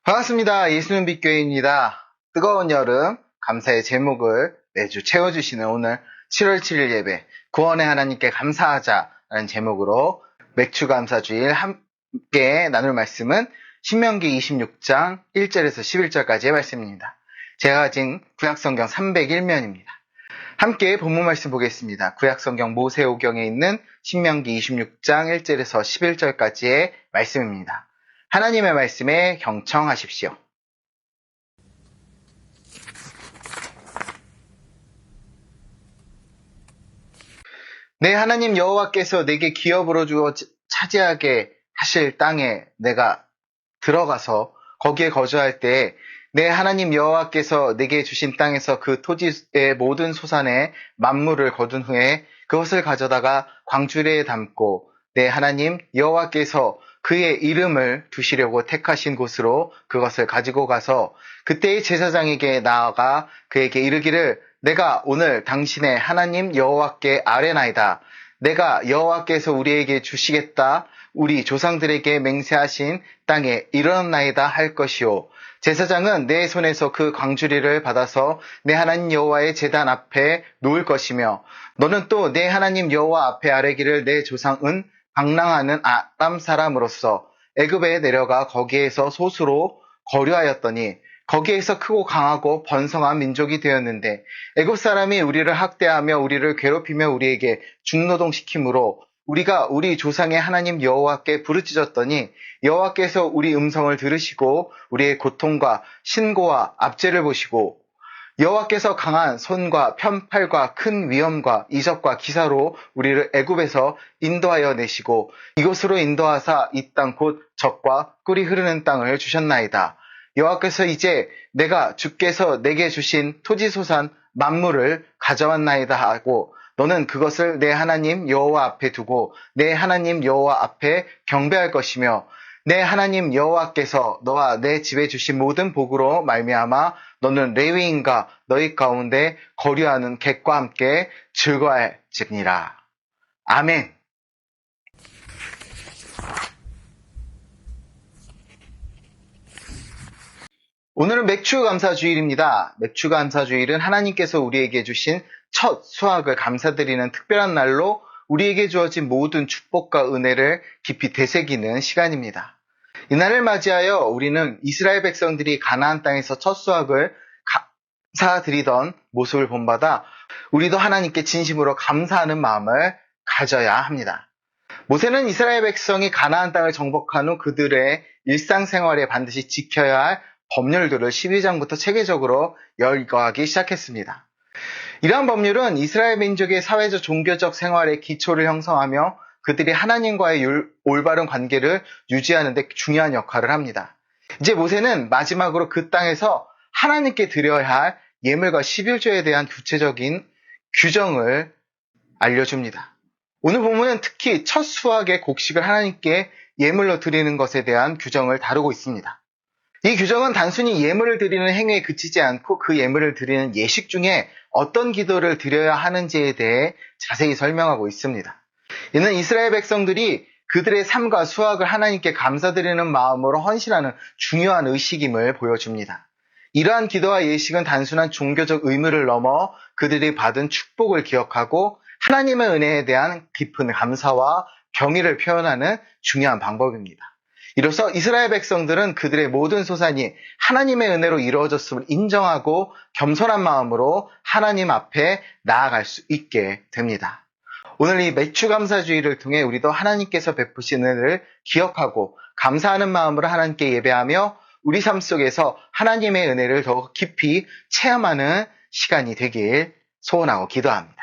반갑습니다. 예수는 빛교회입니다. 뜨거운 여름 감사의 제목을 매주 채워주시는 오늘 7월 7일 예배 구원의 하나님께 감사하자라는 제목으로 맥주 감사주일 함께 나눌 말씀은 신명기 26장 1절에서 11절까지의 말씀입니다. 제가 가진 구약성경 301면입니다. 함께 본문 말씀 보겠습니다. 구약성경 모세오경에 있는 신명기 26장 1절에서 11절까지의 말씀입니다. 하나님의 말씀에 경청하십시오. 내 하나님 여호와께서 내게 기업으로 주어 차지하게 하실 땅에 내가 들어가서 거기에 거주할 때에 내 하나님 여호와께서 내게 주신 땅에서 그 토지의 모든 소산의 만물을 거둔 후에 그것을 가져다가 광주리에 담고 내 하나님 여호와께서 그의 이름을 두시려고 택하신 곳으로 그것을 가지고 가서 그때의 제사장에게 나아가 그에게 이르기를 내가 오늘 당신의 하나님 여호와께 아뢰나이다. 내가 여호와께서 우리에게 주시겠다. 우리 조상들에게 맹세하신 땅에 이르렀나이다 할 것이요. 제사장은 내 손에서 그 광주리를 받아서 내 하나님 여호와의 제단 앞에 놓을 것이며 너는 또 내 하나님 여호와 앞에 아뢰기를 내 조상은 방랑하는 아람 사람으로서 애굽에 내려가 거기에서 소수로 거류하였더니 거기에서 크고 강하고 번성한 민족이 되었는데 애굽 사람이 우리를 학대하며 우리를 괴롭히며 우리에게 중노동시키므로 우리가 우리 조상의 하나님 여호와께 부르짖었더니 여호와께서 우리 음성을 들으시고 우리의 고통과 신고와 압제를 보시고 여호와께서 강한 손과 편팔과 큰 위엄과 이적과 기사로 우리를 애굽에서 인도하여 내시고 이곳으로 인도하사 이 땅 곧 젖과 꿀이 흐르는 땅을 주셨나이다. 여호와께서 이제 내가 주께서 내게 주신 토지소산 만물을 가져왔나이다 하고 너는 그것을 내 하나님 여호와 앞에 두고 내 하나님 여호와 앞에 경배할 것이며 내 하나님 여호와께서 너와 내 집에 주신 모든 복으로 말미암아 너는 레위인과 너희 가운데 거류하는 객과 함께 즐거워할지니라. 아멘. 오늘은 맥주감사주일입니다. 맥주감사주일은 하나님께서 우리에게 주신 첫 수확을 감사드리는 특별한 날로 우리에게 주어진 모든 축복과 은혜를 깊이 되새기는 시간입니다. 이날을 맞이하여 우리는 이스라엘 백성들이 가나안 땅에서 첫 수확을 감사드리던 모습을 본받아 우리도 하나님께 진심으로 감사하는 마음을 가져야 합니다. 모세는 이스라엘 백성이 가나안 땅을 정복한 후 그들의 일상생활에 반드시 지켜야 할 법률들을 12장부터 체계적으로 열거하기 시작했습니다. 이러한 법률은 이스라엘 민족의 사회적 종교적 생활의 기초를 형성하며 그들이 하나님과의 올바른 관계를 유지하는 데 중요한 역할을 합니다. 이제 모세는 마지막으로 그 땅에서 하나님께 드려야 할 예물과 11조에 대한 구체적인 규정을 알려줍니다. 오늘 본문은 특히 첫 수확의 곡식을 하나님께 예물로 드리는 것에 대한 규정을 다루고 있습니다. 이 규정은 단순히 예물을 드리는 행위에 그치지 않고 그 예물을 드리는 예식 중에 어떤 기도를 드려야 하는지에 대해 자세히 설명하고 있습니다. 이는 이스라엘 백성들이 그들의 삶과 수확을 하나님께 감사드리는 마음으로 헌신하는 중요한 의식임을 보여줍니다. 이러한 기도와 예식은 단순한 종교적 의무를 넘어 그들이 받은 축복을 기억하고 하나님의 은혜에 대한 깊은 감사와 경의를 표현하는 중요한 방법입니다. 이로써 이스라엘 백성들은 그들의 모든 소산이 하나님의 은혜로 이루어졌음을 인정하고 겸손한 마음으로 하나님 앞에 나아갈 수 있게 됩니다. 오늘 이 맥주감사주의를 통해 우리도 하나님께서 베푸신 은혜를 기억하고 감사하는 마음으로 하나님께 예배하며 우리 삶 속에서 하나님의 은혜를 더욱 깊이 체험하는 시간이 되길 소원하고 기도합니다.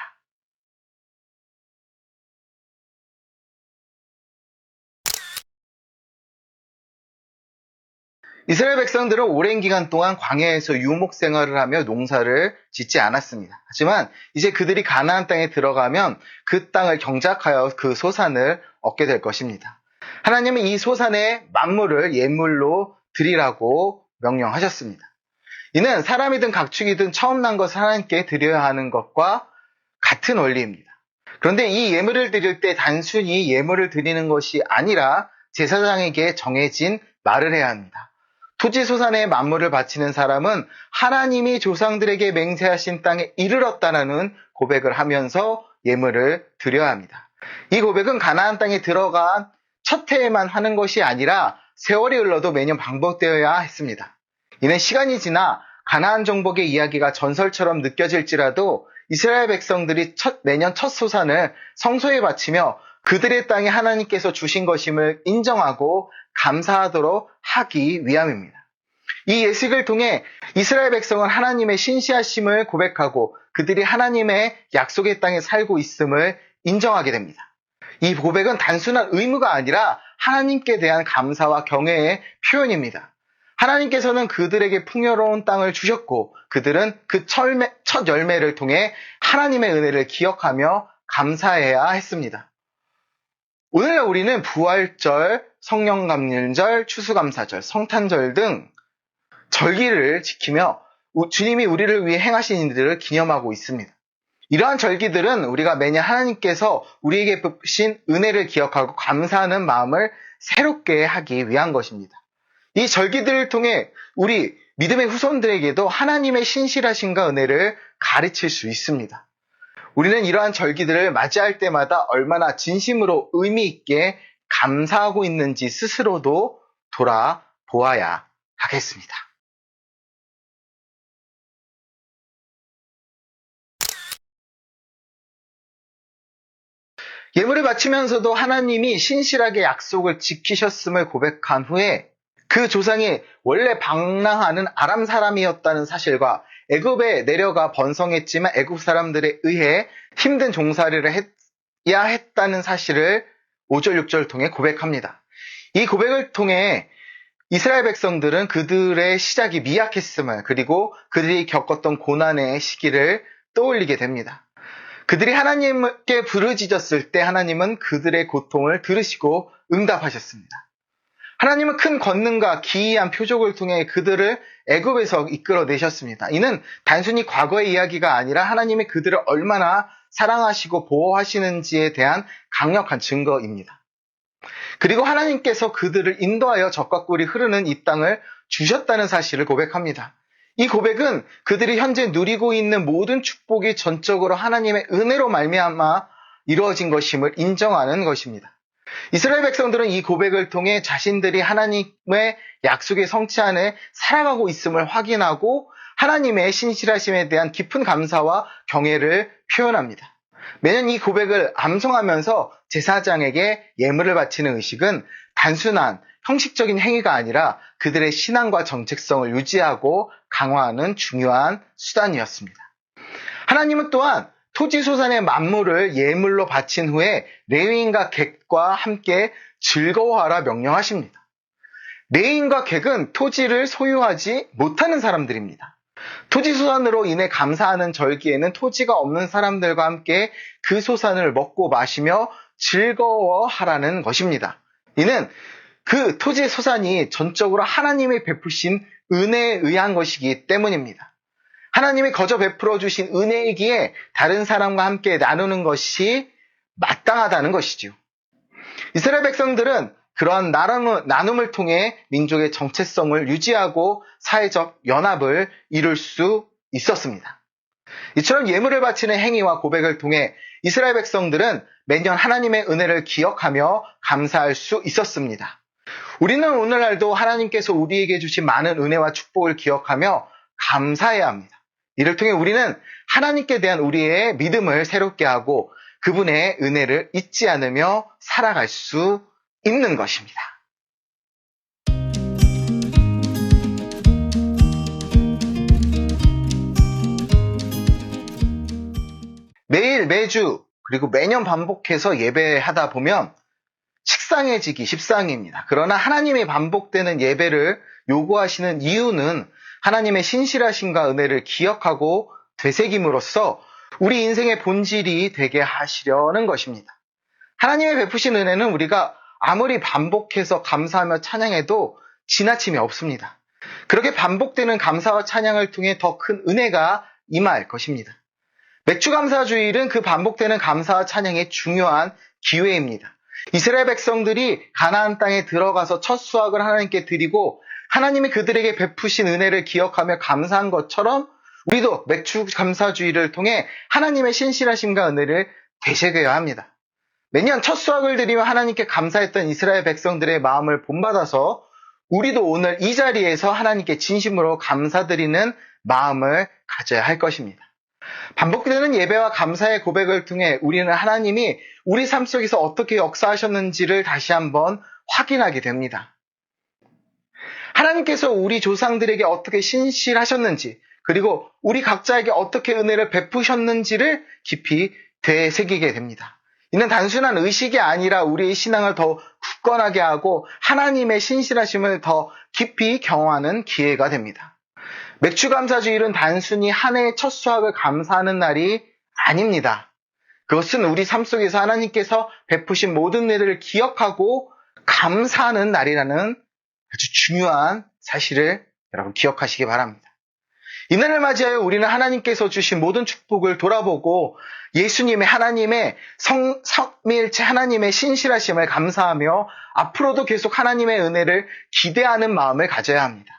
이스라엘 백성들은 오랜 기간 동안 광야에서 유목 생활을 하며 농사를 짓지 않았습니다. 하지만 이제 그들이 가나안 땅에 들어가면 그 땅을 경작하여 그 소산을 얻게 될 것입니다. 하나님은 이 소산의 만물을 예물로 드리라고 명령하셨습니다. 이는 사람이든 가축이든 처음 난 것을 하나님께 드려야 하는 것과 같은 원리입니다. 그런데 이 예물을 드릴 때 단순히 예물을 드리는 것이 아니라 제사장에게 정해진 말을 해야 합니다. 토지소산의 만물을 바치는 사람은 하나님이 조상들에게 맹세하신 땅에 이르렀다라는 고백을 하면서 예물을 드려야 합니다. 이 고백은 가나안 땅에 들어간 첫 해에만 하는 것이 아니라 세월이 흘러도 매년 반복되어야 했습니다. 이는 시간이 지나 가나안 정복의 이야기가 전설처럼 느껴질지라도 이스라엘 백성들이 매년 첫 소산을 성소에 바치며 그들의 땅에 하나님께서 주신 것임을 인정하고 감사하도록 하기 위함입니다. 이 예식을 통해 이스라엘 백성은 하나님의 신실하심을 고백하고 그들이 하나님의 약속의 땅에 살고 있음을 인정하게 됩니다. 이 고백은 단순한 의무가 아니라 하나님께 대한 감사와 경외의 표현입니다. 하나님께서는 그들에게 풍요로운 땅을 주셨고 그들은 그 첫 열매를 통해 하나님의 은혜를 기억하며 감사해야 했습니다. 오늘날 우리는 부활절, 성령감률절, 추수감사절, 성탄절 등 절기를 지키며 주님이 우리를 위해 행하신 일들을 기념하고 있습니다. 이러한 절기들은 우리가 매년 하나님께서 우리에게 베푸신 은혜를 기억하고 감사하는 마음을 새롭게 하기 위한 것입니다. 이 절기들을 통해 우리 믿음의 후손들에게도 하나님의 신실하심과 은혜를 가르칠 수 있습니다. 우리는 이러한 절기들을 맞이할 때마다 얼마나 진심으로 의미 있게 감사하고 있는지 스스로도 돌아보아야 하겠습니다. 예물을 바치면서도 하나님이 신실하게 약속을 지키셨음을 고백한 후에 그 조상이 원래 방랑하는 아람 사람이었다는 사실과 애굽에 내려가 번성했지만 애굽 사람들에 의해 힘든 종살이를 해야 했다는 사실을 5절, 6절 통해 고백합니다. 이 고백을 통해 이스라엘 백성들은 그들의 시작이 미약했음을 그리고 그들이 겪었던 고난의 시기를 떠올리게 됩니다. 그들이 하나님께 부르짖었을 때 하나님은 그들의 고통을 들으시고 응답하셨습니다. 하나님은 큰 권능과 기이한 표적을 통해 그들을 애굽에서 이끌어내셨습니다. 이는 단순히 과거의 이야기가 아니라 하나님이 그들을 얼마나 사랑하시고 보호하시는지에 대한 강력한 증거입니다. 그리고 하나님께서 그들을 인도하여 적과 꿀이 흐르는 이 땅을 주셨다는 사실을 고백합니다. 이 고백은 그들이 현재 누리고 있는 모든 축복이 전적으로 하나님의 은혜로 말미암아 이루어진 것임을 인정하는 것입니다. 이스라엘 백성들은 이 고백을 통해 자신들이 하나님의 약속의 성취 안에 살아가고 있음을 확인하고 하나님의 신실하심에 대한 깊은 감사와 경외를 표현합니다. 매년 이 고백을 암송하면서 제사장에게 예물을 바치는 의식은 단순한 형식적인 행위가 아니라 그들의 신앙과 정체성을 유지하고 강화하는 중요한 수단이었습니다. 하나님은 또한 토지소산의 만물을 예물로 바친 후에 레위인과 객과 함께 즐거워하라 명령하십니다. 레위인과 객은 토지를 소유하지 못하는 사람들입니다. 토지소산으로 인해 감사하는 절기에는 토지가 없는 사람들과 함께 그 소산을 먹고 마시며 즐거워하라는 것입니다. 이는 그 토지 소산이 전적으로 하나님이 베푸신 은혜에 의한 것이기 때문입니다. 하나님이 거저 베풀어 주신 은혜이기에 다른 사람과 함께 나누는 것이 마땅하다는 것이지요. 이스라엘 백성들은 그러한 나눔을 통해 민족의 정체성을 유지하고 사회적 연합을 이룰 수 있었습니다. 이처럼 예물을 바치는 행위와 고백을 통해 이스라엘 백성들은 매년 하나님의 은혜를 기억하며 감사할 수 있었습니다. 우리는 오늘날도 하나님께서 우리에게 주신 많은 은혜와 축복을 기억하며 감사해야 합니다. 이를 통해 우리는 하나님께 대한 우리의 믿음을 새롭게 하고 그분의 은혜를 잊지 않으며 살아갈 수 있는 것입니다. 매일, 매주, 그리고 매년 반복해서 예배하다 보면 식상해지기 십상입니다. 그러나 하나님의 반복되는 예배를 요구하시는 이유는 하나님의 신실하심과 은혜를 기억하고 되새김으로써 우리 인생의 본질이 되게 하시려는 것입니다. 하나님의 베푸신 은혜는 우리가 아무리 반복해서 감사하며 찬양해도 지나침이 없습니다. 그렇게 반복되는 감사와 찬양을 통해 더 큰 은혜가 임할 것입니다. 맥주감사주일은 그 반복되는 감사와 찬양의 중요한 기회입니다. 이스라엘 백성들이 가나안 땅에 들어가서 첫 수확을 하나님께 드리고 하나님이 그들에게 베푸신 은혜를 기억하며 감사한 것처럼 우리도 맥주감사주일을 통해 하나님의 신실하심과 은혜를 되새겨야 합니다. 매년 첫 수확을 드리며 하나님께 감사했던 이스라엘 백성들의 마음을 본받아서 우리도 오늘 이 자리에서 하나님께 진심으로 감사드리는 마음을 가져야 할 것입니다. 반복되는 예배와 감사의 고백을 통해 우리는 하나님이 우리 삶 속에서 어떻게 역사하셨는지를 다시 한번 확인하게 됩니다. 하나님께서 우리 조상들에게 어떻게 신실하셨는지, 그리고 우리 각자에게 어떻게 은혜를 베푸셨는지를 깊이 되새기게 됩니다. 이는 단순한 의식이 아니라 우리의 신앙을 더 굳건하게 하고 하나님의 신실하심을 더 깊이 경험하는 기회가 됩니다. 맥주감사주일은 단순히 한 해의 첫 수확을 감사하는 날이 아닙니다. 그것은 우리 삶 속에서 하나님께서 베푸신 모든 일을 기억하고 감사하는 날이라는 아주 중요한 사실을 여러분 기억하시기 바랍니다. 이 날을 맞이하여 우리는 하나님께서 주신 모든 축복을 돌아보고 예수님의 하나님의 삼위일체 하나님의 신실하심을 감사하며 앞으로도 계속 하나님의 은혜를 기대하는 마음을 가져야 합니다.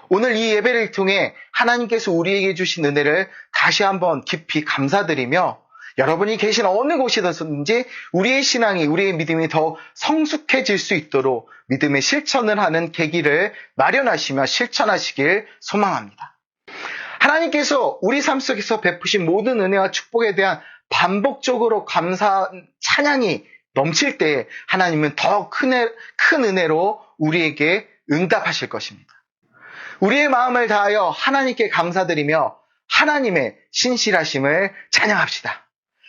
오늘 이 예배를 통해 하나님께서 우리에게 주신 은혜를 다시 한번 깊이 감사드리며 여러분이 계신 어느 곳이든지 우리의 신앙이, 우리의 믿음이 더 성숙해질 수 있도록 믿음의 실천을 하는 계기를 마련하시며 실천하시길 소망합니다. 하나님께서 우리 삶 속에서 베푸신 모든 은혜와 축복에 대한 반복적으로 감사, 찬양이 넘칠 때 하나님은 더 큰 은혜로 우리에게 응답하실 것입니다. 우리의 마음을 다하여 하나님께 감사드리며 하나님의 신실하심을 찬양합시다.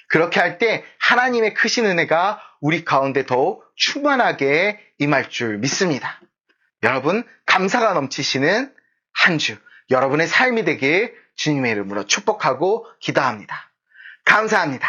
그렇게 할 때 하나님의 크신 은혜가 우리 가운데 더욱 충만하게 임할 줄 믿습니다. 여러분, 감사가 넘치시는 한 주, 여러분의 삶이 되길 주님의 이름으로 축복하고 기도합니다. 감사합니다.